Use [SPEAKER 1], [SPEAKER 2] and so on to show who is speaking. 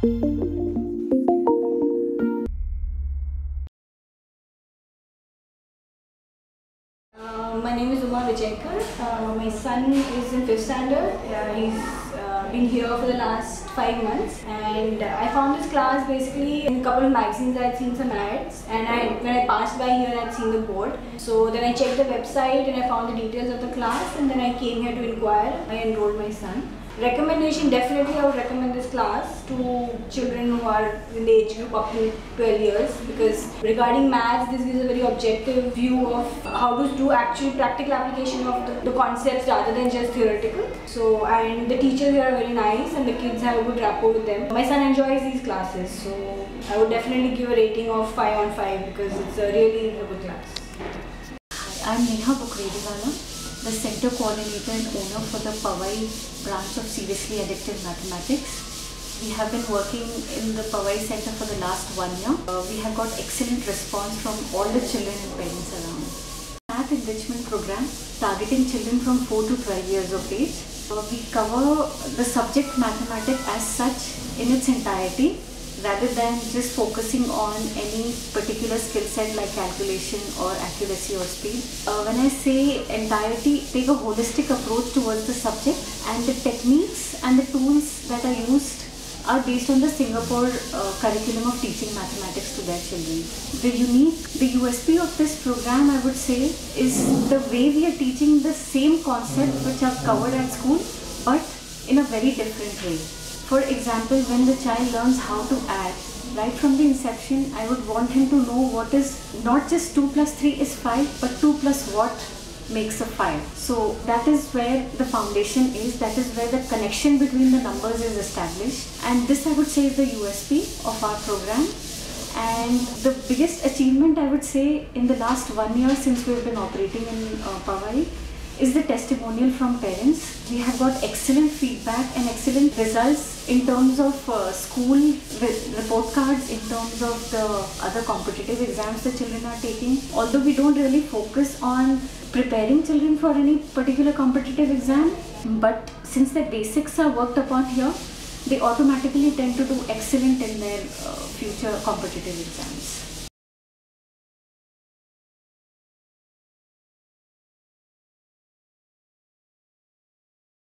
[SPEAKER 1] My name is Uma Vijaykar. My son is in 5th standard. He's been here for the last 5 months, and I found this class basically in a couple of magazines. I had seen some ads, and when I passed by here, I had seen the board. So then I checked the website and I found the details of the class, and then I came here to inquire. I enrolled my son. Recommendation, definitely I would recommend this class to children who are in the age group up to 12 years, because regarding maths, this gives a very objective view of how to do actual practical application of the concepts rather than just theoretical. So, and the teachers here are very nice and the kids have a good rapport with them. My son enjoys these classes, so I would definitely give a rating of 5 on 5 because it's a really good class.
[SPEAKER 2] I'm Neha Bukrediwala, the Center Coordinator and owner for the Powai branch of Seriously Addictive Mathematics. We have been working in the Powai Center for the last 1 year. We have got excellent response from all the children and parents around. Math enrichment program targeting children from 4 to 12 years of age. We cover the subject mathematics as such in its entirety, rather than just focusing on any particular skill set like calculation or accuracy or speed. When I say entirety, take a holistic approach towards the subject, and the techniques and the tools that are used are based on the Singapore curriculum of teaching mathematics to their children. The USP of this program, I would say, is the way we are teaching the same concepts which are covered at school, but in a very different way. For example, when the child learns how to add, right from the inception, I would want him to know what is not just 2 plus 3 is 5, but 2 plus what makes a 5. So that is where the foundation is, that is where the connection between the numbers is established. And this, I would say, is the USP of our program. And the biggest achievement, I would say, in the last 1 year since we have been operating in Powai, is the testimonial from parents. We have got excellent feedback and excellent results in terms of school report cards, in terms of the other competitive exams the children are taking. Although we don't really focus on preparing children for any particular competitive exam, but since the basics are worked upon here, they automatically tend to do excellent in their future competitive exams.